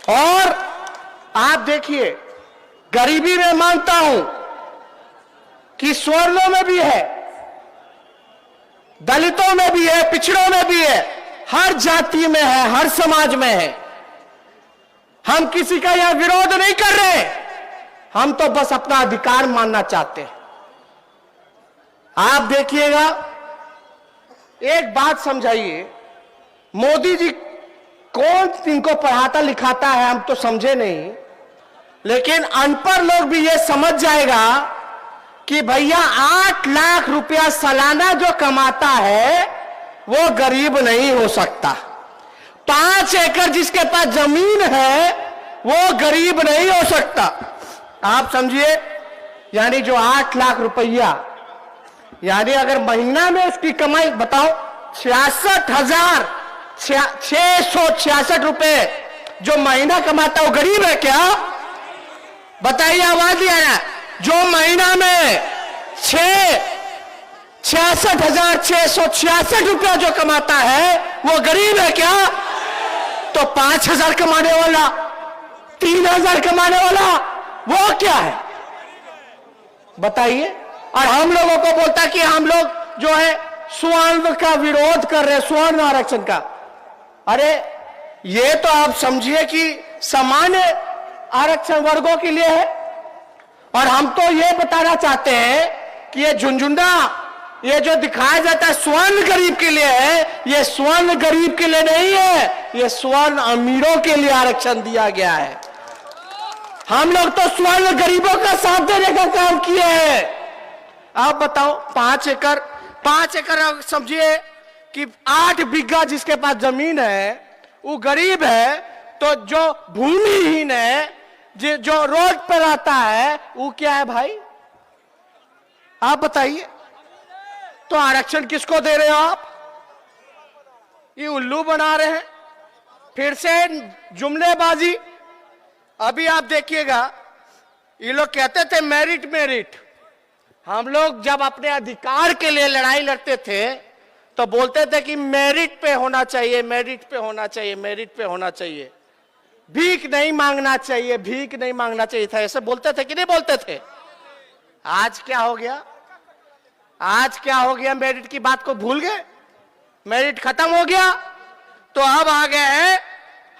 और आप देखिए, गरीबी में मानता हूं कि स्वर्णों में भी है, दलितों में भी है, पिछड़ों में भी है, हर जाति में है, हर समाज में है। हम किसी का यह विरोध नहीं कर रहे, हम तो बस अपना अधिकार मानना चाहते हैं। आप देखिएगा, एक बात समझाइए, मोदी जी कौन इनको पढ़ाता लिखाता है हम तो समझे नहीं, लेकिन अनपढ़ लोग भी ये समझ जाएगा कि भैया 8 लाख रुपया सालाना जो कमाता है वो गरीब नहीं हो सकता। 5 एकड़ जिसके पास जमीन है वो गरीब नहीं हो सकता। आप समझिए, यानी जो 8 लाख रुपया, यानी अगर महीना में उसकी कमाई बताओ 66,666 रुपए जो महीना कमाता है वो गरीब है क्या? बताइए, आवाज नहीं आया। जो महीना में 66,666 रुपया जो कमाता है वो गरीब है क्या? तो 5,000 कमाने वाला, 3,000 कमाने वाला वो क्या है? बताइए। और हम लोगों को बोलता कि हम लोग जो है स्वर्ण का विरोध कर रहे हैं, स्वर्ण आरक्षण का। अरे ये तो आप समझिए कि सामान्य आरक्षण वर्गों के लिए है। और हम तो ये बताना चाहते हैं कि ये झुनझुना, ये जो दिखाया जाता है स्वर्ण गरीब के लिए है, ये स्वर्ण गरीब के लिए नहीं है, ये स्वर्ण अमीरों के लिए आरक्षण दिया गया है। हम लोग तो स्वर्ण गरीबों का साथ देने का काम किए हैं। आप बताओ, 5 एकड़ समझिए कि 8 बीघा जिसके पास जमीन है वो गरीब है, तो जो भूमिहीन है, जो रोड पर रहता है वो क्या है भाई? आप बताइए। तो आरक्षण किसको दे रहे हो आप? ये उल्लू बना रहे हैं, फिर से जुमलेबाजी। अभी आप देखिएगा, ये लोग कहते थे मेरिट मेरिट। हम लोग जब अपने अधिकार के लिए लड़ाई लड़ते थे तो बोलते थे कि मेरिट पे होना चाहिए, मेरिट पे होना चाहिए, मेरिट पे होना चाहिए, भीख नहीं मांगना चाहिए, भीख नहीं मांगना चाहिए था। ऐसे बोलते थे कि नहीं बोलते थे? आज क्या हो गया? आज क्या हो गया? मेरिट की बात को भूल गए, मेरिट खत्म हो गया। तो अब आ गए हैं,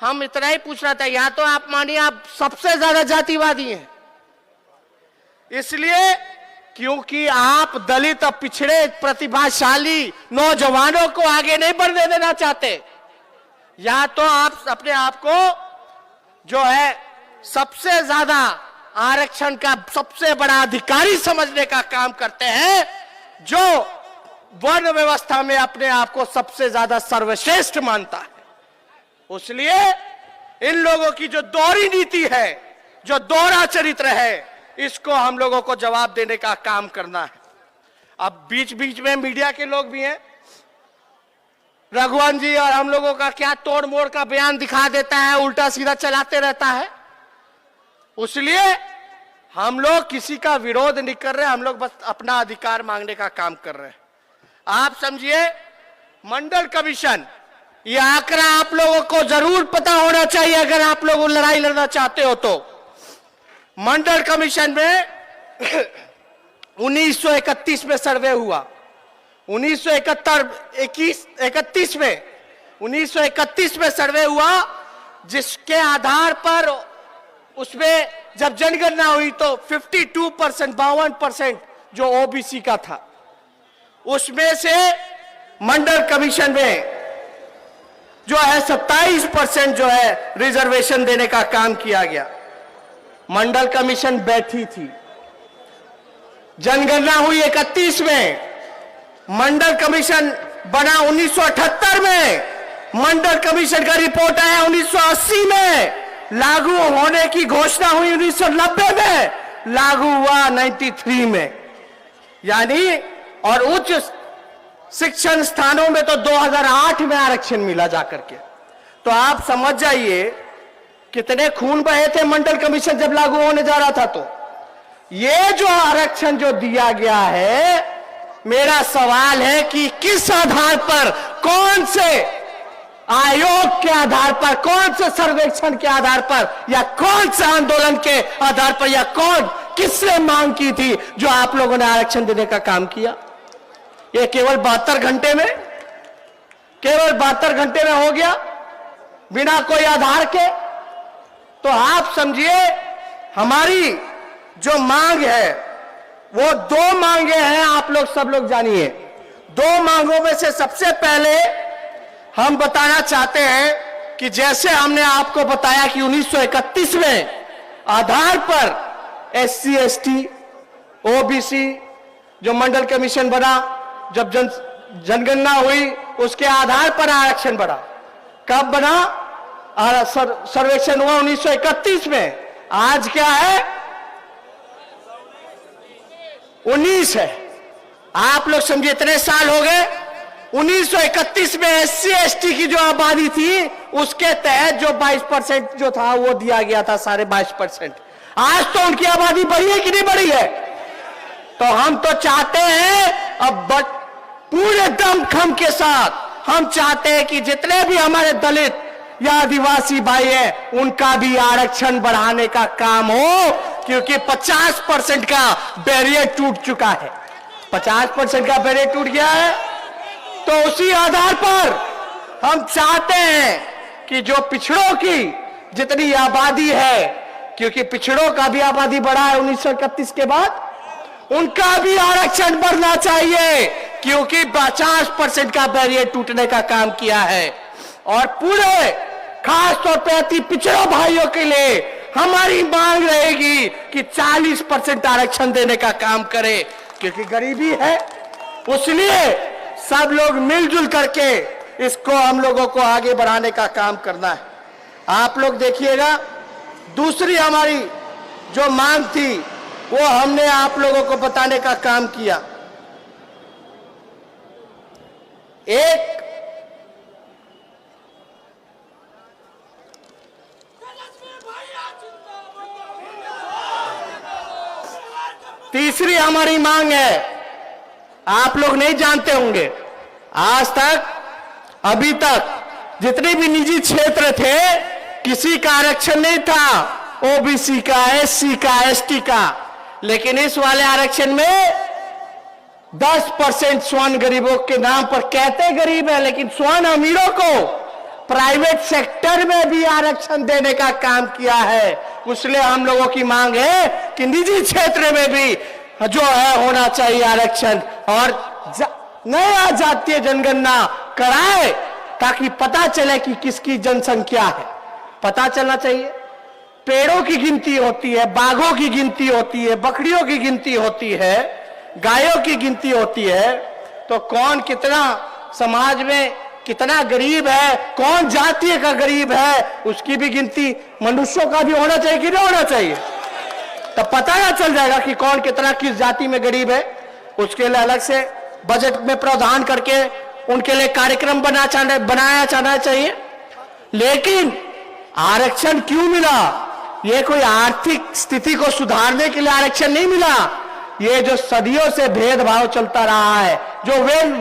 हम इतना ही पूछ रहा था, या तो आप मानिए आप सबसे ज्यादा जातिवादी हैं, इसलिए क्योंकि आप दलित और पिछड़े प्रतिभाशाली नौजवानों को आगे नहीं बढ़ने देना चाहते, या तो आप अपने आप को जो है सबसे ज्यादा आरक्षण का सबसे बड़ा अधिकारी समझने का काम करते हैं, जो वर्ण व्यवस्था में अपने आप को सबसे ज्यादा सर्वश्रेष्ठ मानता है। इसलिए इन लोगों की जो दोहरी नीति है, जो दोहरा चरित्र है, इसको हम लोगों को जवाब देने का काम करना है। अब बीच बीच में मीडिया के लोग भी हैं, रघुवंश जी और हम लोगों का क्या तोड़ मोड़ का बयान दिखा देता है, उल्टा सीधा चलाते रहता है। इसलिए हम लोग किसी का विरोध नहीं कर रहे, हम लोग बस अपना अधिकार मांगने का काम कर रहे हैं। आप समझिए, मंडल कमीशन, ये आंकड़ा आप लोगों को जरूर पता होना चाहिए अगर आप लोग लड़ाई लड़ना चाहते हो तो। मंडल कमीशन में 1931 में सर्वे हुआ, 1931 में सर्वे हुआ, जिसके आधार पर उसमें जब जनगणना हुई तो 52% जो ओबीसी का था, उसमें से मंडल कमीशन में जो है 27% जो है रिजर्वेशन देने का काम किया गया। मंडल कमीशन बैठी थी, जनगणना हुई 31 में, मंडल कमीशन बना 1978 में, मंडल कमीशन का रिपोर्ट आया 1980 में, लागू होने की घोषणा हुई 1990 में, लागू हुआ 93 में, यानी और उच्च शिक्षण स्थानों में तो 2008 में आरक्षण मिला जाकर के। तो आप समझ जाइए कितने खून बहे थे मंडल कमीशन जब लागू होने जा रहा था। तो ये जो आरक्षण जो दिया गया है, मेरा सवाल है कि किस आधार पर, कौन से आयोग के आधार पर, कौन से सर्वेक्षण के आधार पर, या कौन से आंदोलन के आधार पर, या कौन किसने मांग की थी जो आप लोगों ने आरक्षण देने का काम किया? ये केवल 72 घंटे में, केवल 72 घंटे में हो गया, बिना कोई आधार के? तो आप समझिए हमारी जो मांग है वो दो मांगे हैं, आप लोग सब लोग जानिए। दो मांगों में से सबसे पहले हम बताना चाहते हैं कि जैसे हमने आपको बताया कि 1931 में आधार पर SC ST OBC जो मंडल कमीशन बना, जब जनगणना हुई उसके आधार पर आरक्षण बढ़ा। कब बना? सर्वेक्षण हुआ 1931 में। आज क्या है? 19 है। आप लोग समझिए इतने साल हो गए। 1931 में SC ST की जो आबादी थी उसके तहत जो 22% जो था वो दिया गया था, 22.5%। आज तो उनकी आबादी बढ़ी है कि नहीं बढ़ी है? तो हम तो चाहते हैं अब पूरे दमखम के साथ हम चाहते हैं कि जितने भी हमारे दलित या आदिवासी भाई हैं उनका भी आरक्षण बढ़ाने का काम हो, क्योंकि 50% का बैरियर टूट चुका है। 50% का बैरियर टूट गया है। तो उसी आधार पर हम चाहते हैं कि जो पिछड़ों की जितनी आबादी है, क्योंकि पिछड़ों का भी आबादी बढ़ा है 1931 के बाद, उनका भी आरक्षण बढ़ना चाहिए, क्योंकि 50% का बैरियर टूटने का काम किया है। और पूरे खास तौर पर अति पिछड़ों भाइयों के लिए हमारी मांग रहेगी कि 40% आरक्षण देने का काम करे, क्योंकि गरीबी है। इसलिए सब लोग मिलजुल करके इसको हम लोगों को आगे बढ़ाने का काम करना है। आप लोग देखिएगा, दूसरी हमारी जो मांग थी वो हमने आप लोगों को बताने का काम किया। एक तीसरी हमारी मांग है, आप लोग नहीं जानते होंगे, आज तक अभी तक जितने भी निजी क्षेत्र थे किसी का आरक्षण नहीं था, OBC का, SC का, ST का। लेकिन इस वाले आरक्षण में 10% स्वर्ण गरीबों के नाम पर, कहते गरीब है लेकिन स्वर्ण अमीरों को प्राइवेट सेक्टर में भी आरक्षण देने का काम किया है। इसलिए हम लोगों की मांग है कि निजी क्षेत्र में भी जो है होना चाहिए आरक्षण, और नया जातीय जनगणना कराए ताकि पता चले कि किसकी जनसंख्या है। पता चलना चाहिए। पेड़ों की गिनती होती है, बाघों की गिनती होती है, बकरियों की गिनती होती है, गायों की गिनती होती है, तो कौन कितना समाज में कितना गरीब है, कौन जातीय का गरीब है, उसकी भी गिनती मनुष्यों का भी होना चाहिए कि नहीं होना चाहिए? तब पता ना चल जाएगा कि कौन कितना किस जाति में गरीब है। उसके लिए अलग से बजट में प्रावधान करके उनके लिए कार्यक्रम बनाया जाना चाहिए। लेकिन आरक्षण क्यों मिला? ये कोई आर्थिक स्थिति को सुधारने के लिए आरक्षण नहीं मिला। ये जो सदियों से भेदभाव चलता रहा है, जो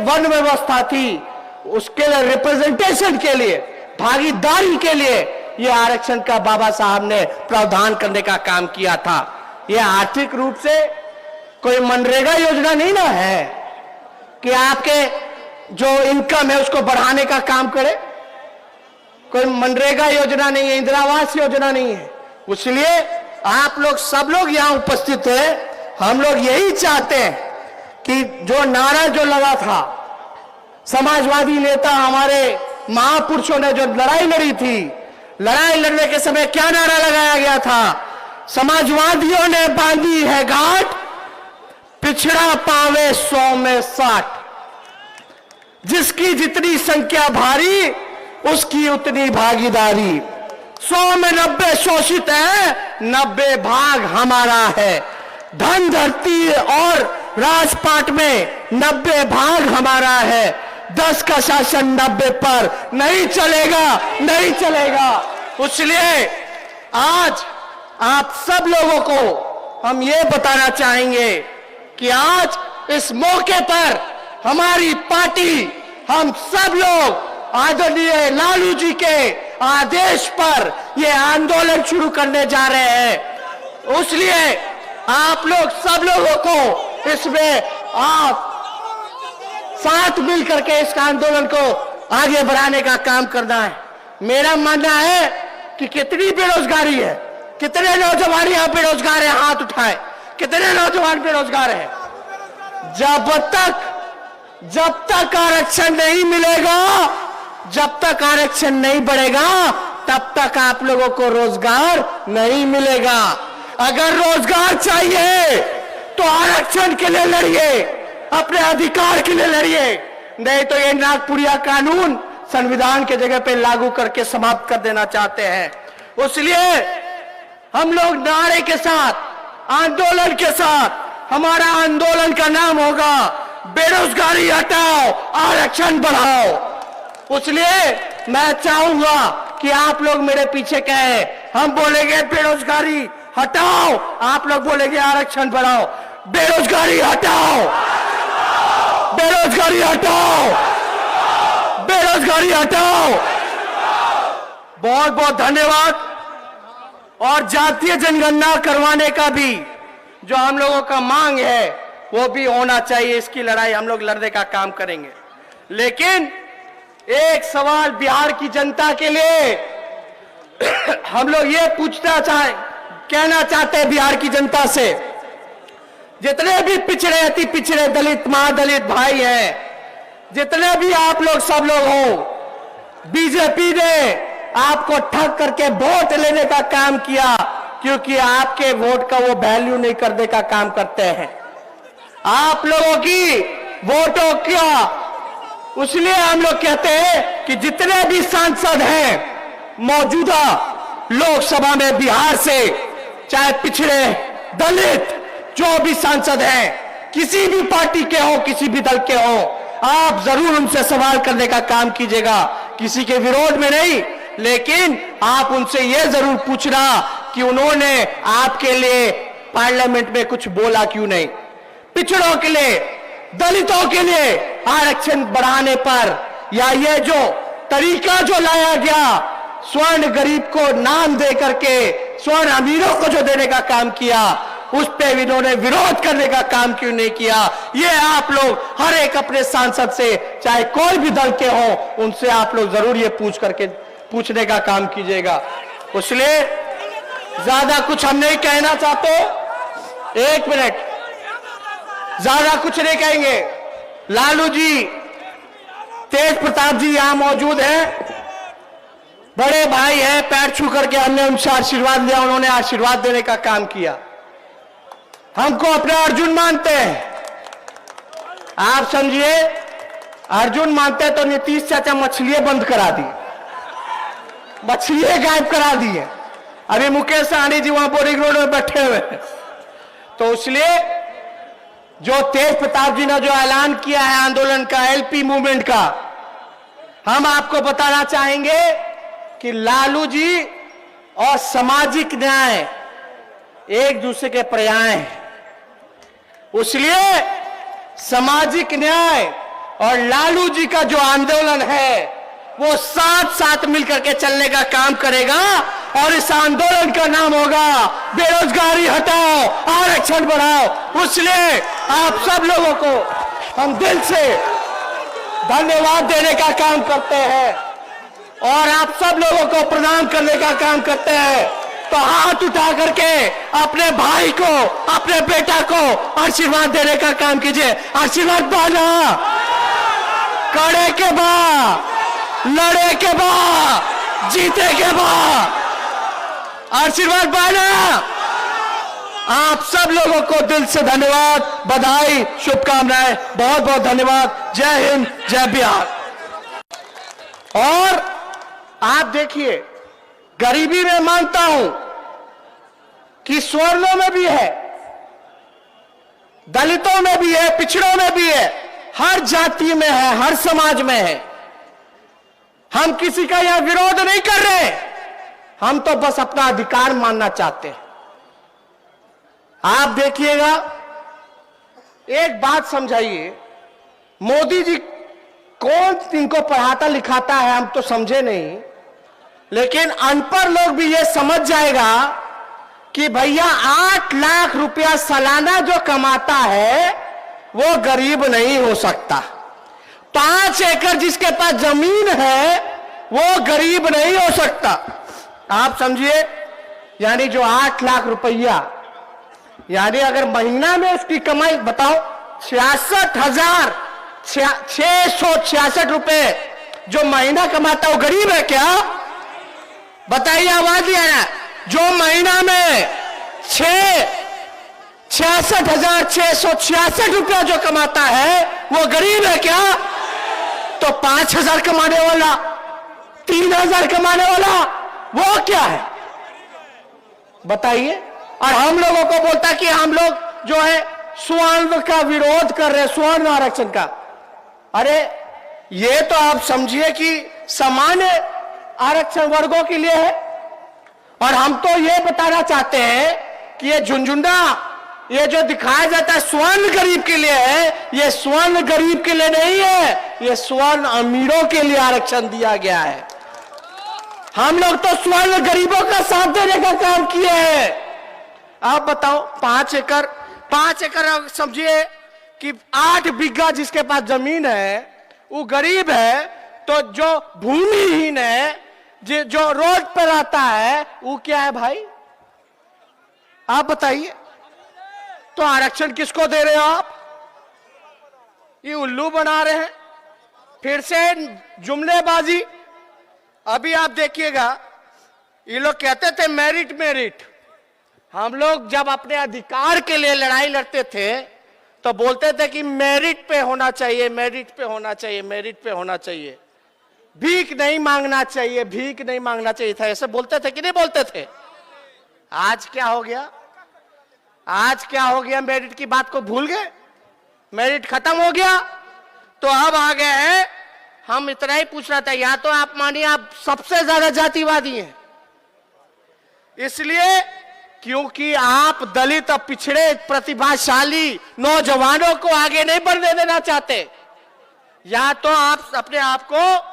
वन व्यवस्था थी, उसके लिए रिप्रेजेंटेशन के लिए, भागीदारी के लिए ये आरक्षण का बाबा साहब ने प्रावधान करने का काम किया था। ये आर्थिक रूप से कोई मनरेगा योजना नहीं ना है कि आपके जो इनकम है उसको बढ़ाने का काम करे। कोई मनरेगा योजना नहीं है, इंदिरा आवास योजना नहीं है। इसलिए आप लोग सब लोग यहां उपस्थित हैं, हम लोग यही चाहते हैं कि जो नारा जो लगा था, समाजवादी नेता हमारे महापुरुषों ने जो लड़ाई लड़ी थी, लड़ाई लड़ने के समय क्या नारा लगाया गया था? समाजवादियों ने बांधी है घाट, पिछड़ा पावे 100 में 60, जिसकी जितनी संख्या भारी उसकी उतनी भागीदारी। 100 में 90 शोषित है, 90 भाग हमारा है। धन धरती और राजपाट में 90 भाग हमारा है। 10 का शासन 90 पर नहीं चलेगा, नहीं चलेगा। इसलिए आज आप सब लोगों को हम ये बताना चाहेंगे कि आज इस मौके पर हमारी पार्टी, हम सब लोग आदरणीय लालू जी के आदेश पर ये आंदोलन शुरू करने जा रहे हैं। इसलिए आप लोग सब लोगों को इसमें आप साथ मिल करके इस आंदोलन को आगे बढ़ाने का काम करना है। मेरा मानना है कि कितनी बेरोजगारी है, कितने नौजवान यहाँ बेरोजगार है, हाथ उठाए, कितने नौजवान बेरोजगार है। जब तक आरक्षण नहीं मिलेगा, जब तक आरक्षण नहीं बढ़ेगा, तब तक आप लोगों को रोजगार नहीं मिलेगा। अगर रोजगार चाहिए तो आरक्षण के लिए लड़िए, अपने अधिकार के लिए लड़िए, नहीं तो ये नागपुरिया कानून संविधान के जगह पे लागू करके समाप्त कर देना चाहते हैं। इसलिए हम लोग नारे के साथ, आंदोलन के साथ, हमारा आंदोलन का नाम होगा बेरोजगारी हटाओ, आरक्षण बढ़ाओ। इसलिए मैं चाहूंगा कि आप लोग मेरे पीछे कहें, हम बोलेंगे बेरोजगारी हटाओ, आप लोग बोलेंगे आरक्षण बढ़ाओ। बेरोजगारी हटाओ, बेरोजगारी हटाओ, बेरोजगारी हटाओ। बहुत बहुत धन्यवाद। और जातीय जनगणना करवाने का भी जो हम लोगों का मांग है वो भी होना चाहिए। इसकी लड़ाई हम लोग लड़ने का काम करेंगे। लेकिन एक सवाल बिहार की जनता के लिए हम लोग ये कहना चाहते हैं बिहार की जनता से, जितने भी पिछड़े, अति पिछड़े, दलित, महादलित भाई हैं, जितने भी आप लोग सब लोग हो, बीजेपी ने आपको ठग करके वोट लेने का काम किया, क्योंकि आपके वोट का वो वैल्यू नहीं करने का काम करते हैं। आप लोगों की वोटों का, इसलिए हम लोग कहते हैं कि जितने भी सांसद हैं मौजूदा लोकसभा में बिहार से, चाहे पिछड़े, दलित, जो भी सांसद हैं, किसी भी पार्टी के हो, किसी भी दल के हो, आप जरूर उनसे सवाल करने का काम कीजिएगा। किसी के विरोध में नहीं, लेकिन आप उनसे यह जरूर पूछना कि उन्होंने आपके लिए पार्लियामेंट में कुछ बोला क्यों नहीं। पिछड़ों के लिए, दलितों के लिए आरक्षण बढ़ाने पर, या ये जो तरीका जो लाया गया, स्वर्ण गरीब को नाम दे करके स्वर्ण अमीरों को जो देने का काम किया, उस पे इन्होंने विरोध करने का काम क्यों नहीं किया। ये आप लोग हर एक अपने सांसद से, चाहे कोई भी दल के हो, उनसे आप लोग जरूर ये पूछने का काम कीजिएगा। इसलिए ज्यादा कुछ हम नहीं कहना चाहते, एक मिनट, ज्यादा कुछ नहीं कहेंगे। लालू जी, तेज प्रताप जी यहां मौजूद हैं, बड़े भाई हैं, पैर छू करके हमने उनसे आशीर्वाद लिया, उन्होंने आशीर्वाद देने का काम किया। हमको अपना अर्जुन मानते हैं। आप समझिए, अर्जुन मानते तो नीतीश चाचा मछलियां बंद करा दी, मछलियां गायब करा दी है। अभी मुकेश सहनी जी वहां बोरिंग रोड में बैठे हुए हैं। तो इसलिए जो तेज प्रताप जी ने जो ऐलान किया है आंदोलन का, एलपी मूवमेंट का, हम आपको बताना चाहेंगे कि लालू जी और सामाजिक न्याय एक दूसरे के पर्याय हैं। इसलिए सामाजिक न्याय और लालू जी का जो आंदोलन है वो साथ साथ मिलकर के चलने का काम करेगा, और इस आंदोलन का नाम होगा बेरोजगारी हटाओ, आरक्षण बढ़ाओ। इसलिए आप सब लोगों को हम दिल से धन्यवाद देने का काम करते हैं और आप सब लोगों को प्रणाम करने का काम करते हैं। तो हाथ उठा करके अपने भाई को, अपने बेटा को आशीर्वाद देने का काम कीजिए। आशीर्वाद पाना, कड़े के बाद, लड़े के बाद, जीते के बाद आशीर्वाद पाना। आप सब लोगों को दिल से धन्यवाद, बधाई, शुभकामनाएं, बहुत बहुत धन्यवाद। जय हिंद, जय बिहार। और आप देखिए, गरीबी में मानता हूं कि स्वर्णों में भी है, दलितों में भी है, पिछड़ों में भी है, हर जाति में है, हर समाज में है। हम किसी का यह विरोध नहीं कर रहे, हम तो बस अपना अधिकार मानना चाहते हैं। आप देखिएगा, एक बात समझाइए, मोदी जी कौन इनको पढ़ाता लिखाता है हम तो समझे नहीं, लेकिन अनपढ़ लोग भी ये समझ जाएगा कि भैया 8 लाख रुपया सालाना जो कमाता है वो गरीब नहीं हो सकता। 5 एकड़ जिसके पास जमीन है वो गरीब नहीं हो सकता। आप समझिए, यानी जो 8 लाख रुपया, यानी अगर महीना में उसकी कमाई बताओ 66,666 रुपए जो महीना कमाता है वो गरीब है क्या? बताइए, आवाज नहीं आ रहा। जो महीना में 66,666 रुपया जो कमाता है वो गरीब है क्या? तो 5,000 कमाने वाला, 3,000 कमाने वाला वो क्या है? बताइए। और हम लोगों को बोलता कि हम लोग जो है स्वर्ण का विरोध कर रहे हैं, स्वर्ण आरक्षण का। अरे ये तो आप समझिए कि सामान्य आरक्षण वर्गों के लिए है, और हम तो ये बताना चाहते हैं कि ये झुनझुना, ये जो दिखाया जाता है स्वर्ण गरीब के लिए है, ये स्वर्ण गरीब के लिए नहीं है, ये स्वर्ण अमीरों के लिए आरक्षण दिया गया है। हम लोग तो स्वर्ण गरीबों का साथ देने का काम किए हैं। आप बताओ, 5 एकड़ समझिए कि 8 बीघा जिसके पास जमीन है वो गरीब है, तो जो भूमिहीन है, जो रोड पर आता है वो क्या है भाई? आप बताइए। तो आरक्षण किसको दे रहे हो आप? ये उल्लू बना रहे हैं, फिर से जुमलेबाजी। अभी आप देखिएगा, ये लोग कहते थे मेरिट मेरिट। हम लोग जब अपने अधिकार के लिए लड़ाई लड़ते थे तो बोलते थे कि मेरिट पे होना चाहिए, मेरिट पे होना चाहिए, मेरिट पे होना चाहिए, भीख नहीं मांगना चाहिए, भीख नहीं मांगना चाहिए था। ऐसे बोलते थे कि नहीं बोलते थे? आज क्या हो गया? आज क्या हो गया? मेरिट की बात को भूल गए, मेरिट खत्म हो गया। तो अब आ गए हैं, हम इतना ही पूछ रहा था, या तो आप मानिए आप सबसे ज्यादा जातिवादी हैं, इसलिए क्योंकि आप दलित और पिछड़े प्रतिभाशाली नौजवानों को आगे नहीं बढ़ने देना चाहते, या तो आप अपने आप को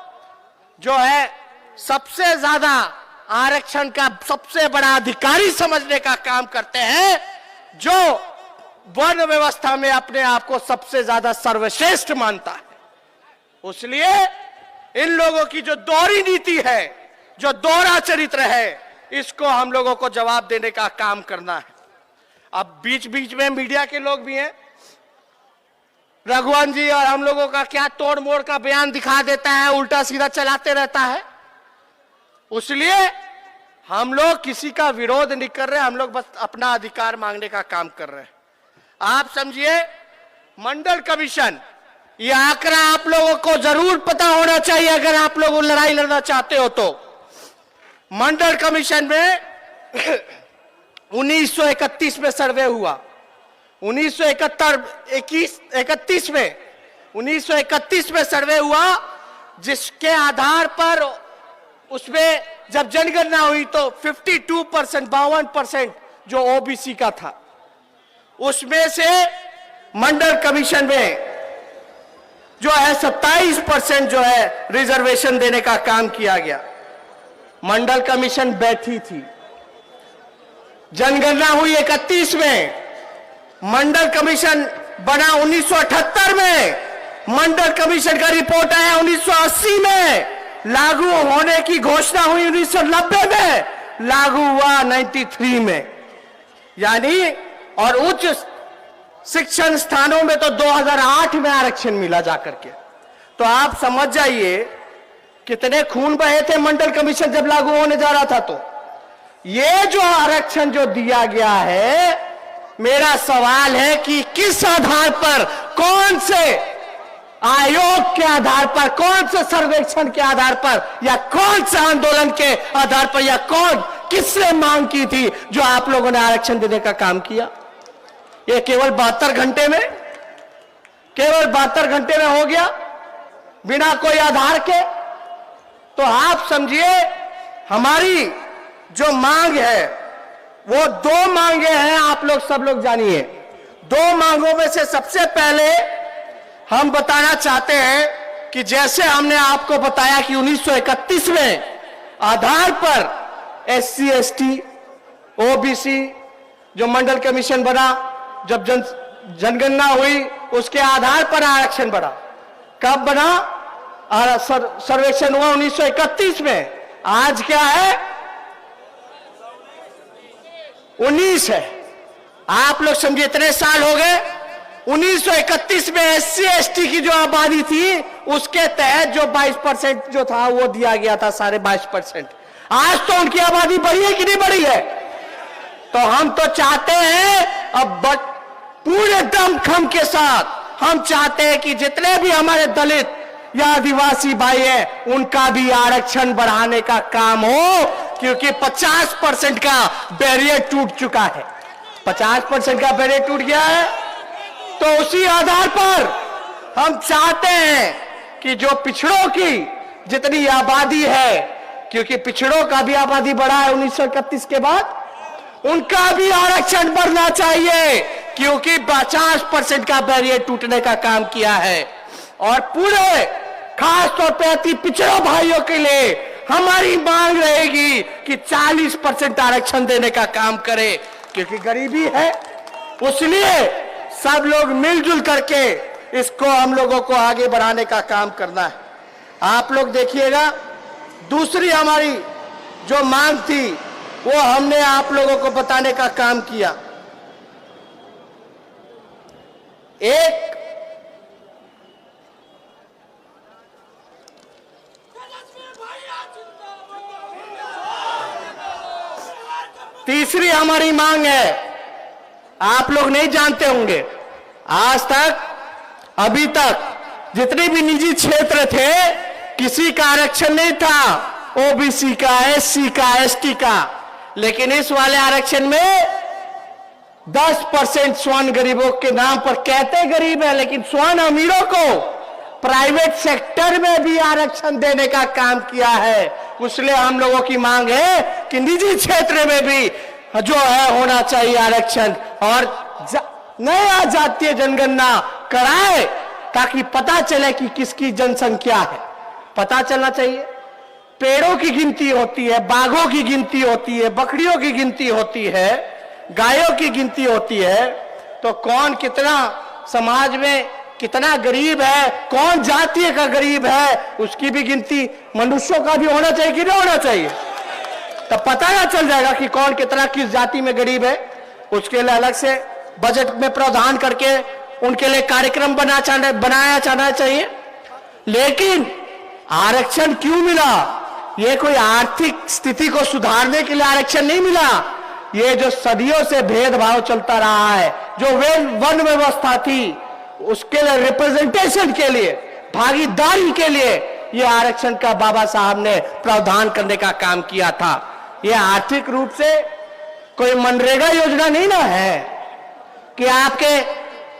जो है सबसे ज्यादा आरक्षण का सबसे बड़ा अधिकारी समझने का काम करते हैं, जो वर्ण व्यवस्था में अपने आप को सबसे ज्यादा सर्वश्रेष्ठ मानता है। इसलिए इन लोगों की जो दोहरी नीति है, जो दोहरा चरित्र है, इसको हम लोगों को जवाब देने का काम करना है। अब बीच बीच में मीडिया के लोग भी हैं, रघुवंश जी और हम लोगों का क्या तोड़ मोड़ का बयान दिखा देता है, उल्टा सीधा चलाते रहता है। इसलिए हम लोग किसी का विरोध नहीं कर रहे, हम लोग बस अपना अधिकार मांगने का काम कर रहे हैं। आप समझिए, मंडल कमीशन, ये आंकड़ा आप लोगों को जरूर पता होना चाहिए अगर आप लोग लड़ाई लड़ना चाहते हो तो। मंडल कमीशन में 1931 में सर्वे हुआ, 1931 में 1931 में सर्वे हुआ, जिसके आधार पर उसमें जब जनगणना हुई तो 52% जो ओबीसी का था, उसमें से मंडल कमीशन में जो है 27% जो है रिजर्वेशन देने का काम किया गया। मंडल कमीशन बैठी थी, जनगणना हुई 31 में, मंडल कमीशन बना 1978 में, मंडल कमीशन का रिपोर्ट आया 1980 में, लागू होने की घोषणा हुई 1990 में, लागू हुआ 93 में, यानी और उच्च शिक्षण स्थानों में तो 2008 में आरक्षण मिला जाकर के। तो आप समझ जाइए कितने खून बहे थे मंडल कमीशन जब लागू होने जा रहा था। तो ये जो आरक्षण जो दिया गया है, मेरा सवाल है कि किस आधार पर, कौन से आयोग के आधार पर, कौन से सर्वेक्षण के आधार पर, या कौन से आंदोलन के आधार पर, या कौन किसने मांग की थी जो आप लोगों ने आरक्षण देने का काम किया? ये केवल 72 घंटे में, केवल 72 घंटे में हो गया, बिना कोई आधार के। तो आप समझिए, हमारी जो मांग है वो 2 मांगे हैं, आप लोग सब लोग जानिए। 2 मांगों में से सबसे पहले हम बताना चाहते हैं कि जैसे हमने आपको बताया कि 1931 में आधार पर SC ST OBC जो मंडल कमीशन बना, जब जनगणना हुई उसके आधार पर आरक्षण बढ़ा। कब बना? सर्वेक्षण हुआ 1931 में। आज क्या है? 19 है। आप लोग समझिए इतने साल हो गए। 1931 में SC ST की जो आबादी थी उसके तहत जो 22% जो था वो दिया गया था, 22.5%। आज तो उनकी आबादी बढ़ी है कि नहीं बढ़ी है? तो हम तो चाहते हैं अब पूरे दमखम के साथ हम चाहते हैं कि जितने भी हमारे दलित या आदिवासी भाई हैं उनका भी आरक्षण बढ़ाने का काम हो, क्योंकि 50% का बैरियर टूट चुका है। 50% का बैरियर टूट गया है। तो उसी आधार पर हम चाहते हैं कि जो पिछड़ों की जितनी आबादी है, क्योंकि पिछड़ों का भी आबादी बढ़ा है 1931 के बाद, उनका भी आरक्षण बढ़ना चाहिए, क्योंकि 50% का बैरियर टूटने का काम किया है। और पूरे खास तौर पे अति पिछड़ों भाइयों के लिए हमारी मांग रहेगी कि 40% आरक्षण देने का काम करे, क्योंकि गरीबी है। इसलिए सब लोग मिलजुल करके इसको हम लोगों को आगे बढ़ाने का काम करना है। आप लोग देखिएगा, दूसरी हमारी जो मांग थी वो हमने आप लोगों को बताने का काम किया। एक तीसरी हमारी मांग है, आप लोग नहीं जानते होंगे, आज तक अभी तक जितने भी निजी क्षेत्र थे किसी का आरक्षण नहीं था, OBC का, SC का, ST का। लेकिन इस वाले आरक्षण में 10% स्वर्ण गरीबों के नाम पर, कहते गरीब है लेकिन स्वर्ण अमीरों को प्राइवेट सेक्टर में भी आरक्षण देने का काम किया है। इसलिए हम लोगों की मांग है कि निजी क्षेत्र में भी जो है होना चाहिए आरक्षण, और नया जातीय जनगणना कराए ताकि पता चले कि किसकी जनसंख्या है। पता चलना चाहिए। पेड़ों की गिनती होती है, बाघों की गिनती होती है, बकरियों की गिनती होती है, गायों की गिनती होती है, तो कौन कितना समाज में कितना गरीब है, कौन जातीय का गरीब है, उसकी भी गिनती मनुष्यों का भी होना चाहिए कि नहीं होना चाहिए? तब पता ना चल जाएगा कि कौन कितना किस जाति में गरीब है। उसके लिए अलग से बजट में प्रावधान करके उनके लिए कार्यक्रम बनाया जाना चाहिए। लेकिन आरक्षण क्यों मिला? ये कोई आर्थिक स्थिति को सुधारने के लिए आरक्षण नहीं मिला। ये जो सदियों से भेदभाव चलता रहा है, जो वर्ण व्यवस्था थी, उसके लिए रिप्रेजेंटेशन के लिए, भागीदारी के लिए ये आरक्षण का बाबा साहब ने प्रावधान करने का काम किया था। ये आर्थिक रूप से कोई मनरेगा योजना नहीं ना है कि आपके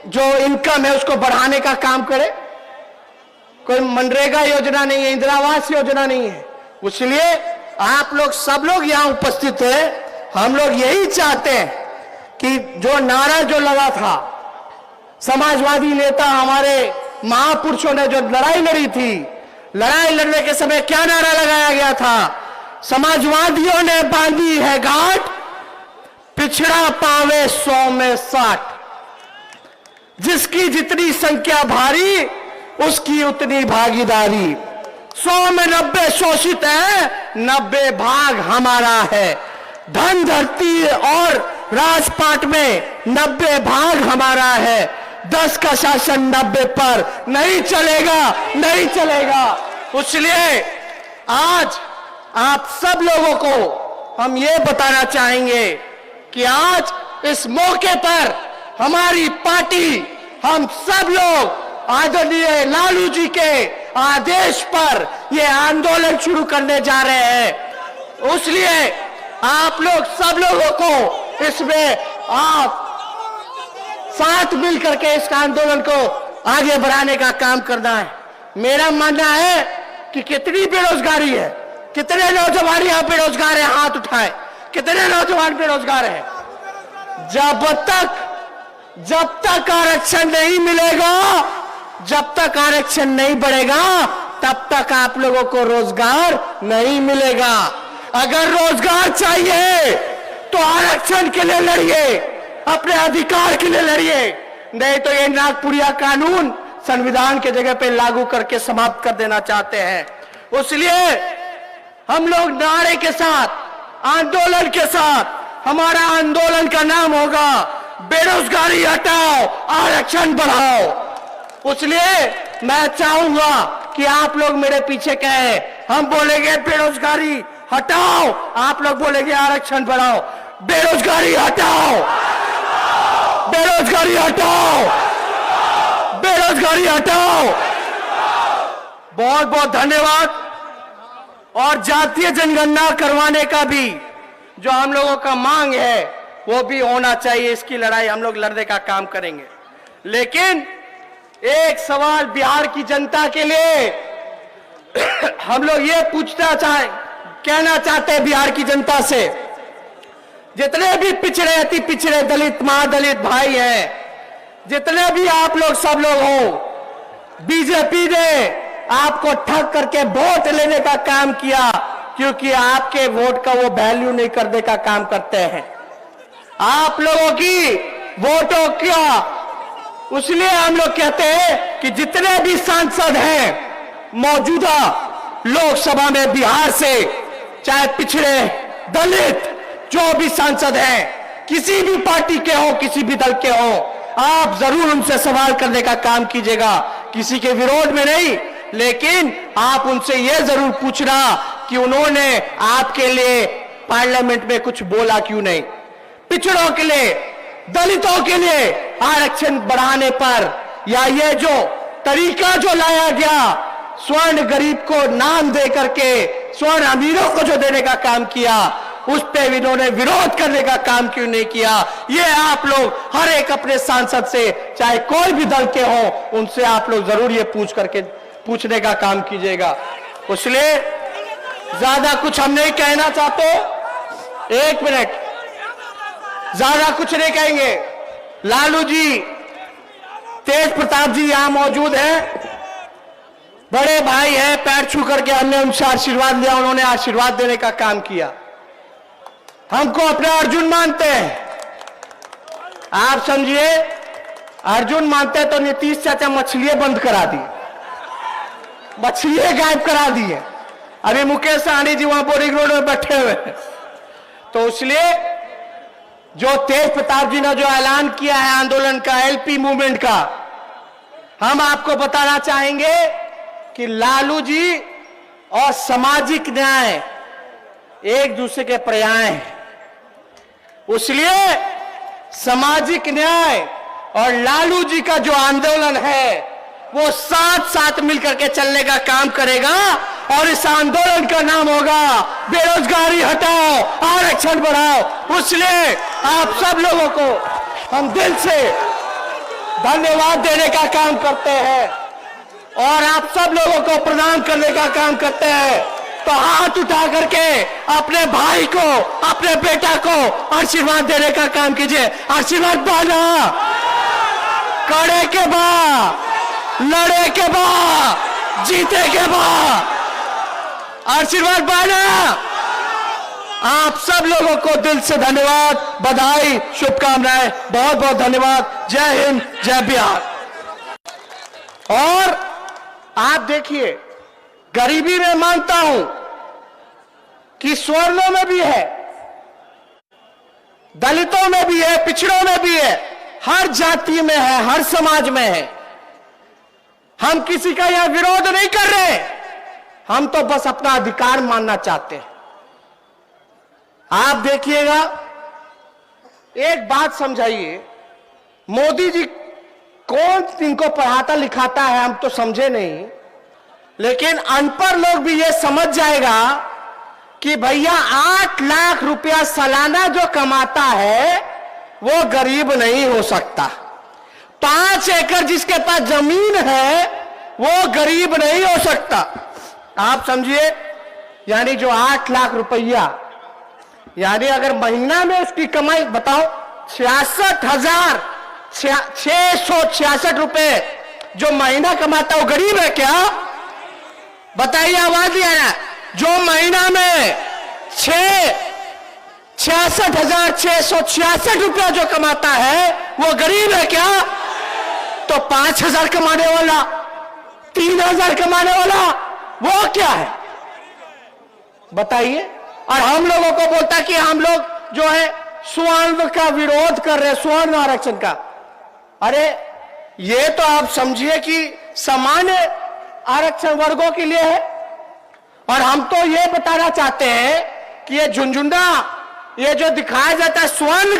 जो इनकम है उसको बढ़ाने का काम करे। कोई मनरेगा योजना नहीं है, इंदिरा आवास योजना नहीं है। इसलिए आप लोग सब लोग यहां उपस्थित हैं, हम लोग यही चाहते हैं कि जो नारा जो लगा था, समाजवादी नेता हमारे महापुरुषों ने जो लड़ाई लड़ी थी, लड़ाई लड़ने के समय क्या नारा लगाया गया था? समाजवादियों ने बांधी है घाट, पिछड़ा पावे 100 में 60। जिसकी जितनी संख्या भारी उसकी उतनी भागीदारी। 100 में 90 शोषित है, 90 भाग हमारा है। धन धरती और राजपाट में 90 भाग हमारा है। 10 का शासन 90 पर नहीं चलेगा, नहीं चलेगा। इसलिए आज आप सब लोगों को हम ये बताना चाहेंगे कि आज इस मौके पर हमारी पार्टी, हम सब लोग आदरणीय लालू जी के आदेश पर ये आंदोलन शुरू करने जा रहे हैं। इसलिए आप लोग सब लोगों को इसमें आप साथ मिल करके इस आंदोलन को आगे बढ़ाने का काम करना है। मेरा मानना है कि कितनी बेरोजगारी है, कितने नौजवान यहां बेरोजगार है, हाथ उठाएं। कितने नौजवान बेरोजगार हैं? जब तक आरक्षण नहीं मिलेगा जब तक आरक्षण नहीं बढ़ेगा तब तक आप लोगों को रोजगार नहीं मिलेगा। अगर रोजगार चाहिए तो आरक्षण के लिए लड़िए, अपने अधिकार के लिए लड़िए, नहीं तो ये नागपुरिया कानून संविधान के जगह पे लागू करके समाप्त कर देना चाहते हैं। इसलिए हम लोग नारे के साथ, आंदोलन के साथ, हमारा आंदोलन का नाम होगा बेरोजगारी हटाओ, आरक्षण बढ़ाओ। इसलिए मैं चाहूंगा कि आप लोग मेरे पीछे कहें, हम बोलेंगे बेरोजगारी हटाओ, आप लोग बोलेंगे आरक्षण बढ़ाओ। बेरोजगारी हटाओ, बेरोजगारी हटाओ, बेरोजगारी हटाओ। बहुत बहुत धन्यवाद। और जातीय जनगणना करवाने का भी जो हम लोगों का मांग है वो भी होना चाहिए। इसकी लड़ाई हम लोग लड़ने का काम करेंगे। लेकिन एक सवाल बिहार की जनता के लिए हम लोग ये कहना चाहते हैं बिहार की जनता से, जितने भी पिछड़े अति पिछड़े दलित महादलित भाई हैं, जितने भी आप लोग सब लोग हो, बीजेपी ने आपको ठग करके वोट लेने का काम किया, क्योंकि आपके वोट का वो वैल्यू नहीं करने का काम करते हैं। आप लोगों की वोटों का, इसलिए हम लोग कहते हैं कि जितने भी सांसद हैं मौजूदा लोकसभा में बिहार से, चाहे पिछड़े दलित जो भी सांसद हैं, किसी भी पार्टी के हो, किसी भी दल के हो, आप जरूर उनसे सवाल करने का काम कीजिएगा। किसी के विरोध में नहीं, लेकिन आप उनसे यह जरूर पूछना कि उन्होंने आपके लिए पार्लियामेंट में कुछ बोला क्यों नहीं। पिछड़ों के लिए, दलितों के लिए आरक्षण बढ़ाने पर, या ये जो तरीका जो लाया गया स्वर्ण गरीब को नाम दे करके स्वर्ण अमीरों को जो देने का काम किया, उस पे इन्होंने विरोध करने का काम क्यों नहीं किया। ये आप लोग हर एक अपने सांसद से, चाहे कोई भी दल के हो, उनसे आप लोग जरूर ये पूछने का काम कीजिएगा। इसलिए ज्यादा कुछ हम नहीं कहना चाहते, एक मिनट, ज्यादा कुछ नहीं कहेंगे। लालू जी, तेज प्रताप जी यहां मौजूद हैं, बड़े भाई हैं, पैर छू करके हमने उनसे आशीर्वाद लिया, उन्होंने आशीर्वाद देने का काम किया। हमको अपना अर्जुन मानते हैं। आप समझिए, अर्जुन मानते तो नीतीश चाचा मछलियां बंद करा दी, मछलियां गायब करा दी है। अभी मुकेश सहनी जी वहां बोरिंग रोड में बैठे हुए हैं। तो इसलिए जो तेज प्रताप जी ने जो ऐलान किया है आंदोलन का, एलपी मूवमेंट का, हम आपको बताना चाहेंगे कि लालू जी और सामाजिक न्याय एक दूसरे के पर्याय हैं। इसलिए सामाजिक न्याय और लालू जी का जो आंदोलन है वो साथ साथ मिलकर के चलने का काम करेगा, और इस आंदोलन का नाम होगा बेरोजगारी हटाओ, आरक्षण बढ़ाओ। इसलिए आप सब लोगों को हम दिल से धन्यवाद देने का काम करते हैं और आप सब लोगों को प्रणाम करने का काम करते हैं। तो हाथ उठा करके अपने भाई को, अपने बेटा को आशीर्वाद देने का काम कीजिए। आशीर्वाद पाना, कड़े के बाद, लड़े के बाद, जीते के बाद आशीर्वाद पाना। आप सब लोगों को दिल से धन्यवाद, बधाई, शुभकामनाएं, बहुत बहुत धन्यवाद। जय हिंद, जय बिहार। और आप देखिए, गरीबी में मानता हूं कि स्वर्णों में भी है, दलितों में भी है, पिछड़ों में भी है, हर जाति में है, हर समाज में है। हम किसी का यह विरोध नहीं कर रहे, हम तो बस अपना अधिकार मानना चाहते हैं। आप देखिएगा, एक बात समझाइए, मोदी जी कौन इनको पढ़ाता लिखाता है हम तो समझे नहीं, लेकिन अनपढ़ लोग भी ये समझ जाएगा कि भैया 8 लाख रुपया सालाना जो कमाता है वो गरीब नहीं हो सकता। 5 एकड़ जिसके पास जमीन है वो गरीब नहीं हो सकता। आप समझिए, यानी जो 8 लाख रुपया, यानी अगर महीना में उसकी कमाई बताओ 66,666 रुपए जो महीना कमाता है वो गरीब है क्या? बताइए, आवाज नहीं आ रहा। जो महीना में 66,666 रुपया जो कमाता है वो गरीब है क्या? तो 5,000 कमाने वाला, 3,000 कमाने वाला वो क्या है? बताइए। और हम लोगों को बोलता है कि हम लोग जो है स्वर्ण का विरोध कर रहे हैं, स्वर्ण आरक्षण का। अरे ये तो आप समझिए कि सामान्य आरक्षण वर्गों के लिए है। और हम तो ये बताना चाहते हैं कि ये झुंझुना, ये जो दिखाया जाता है स्वर्ण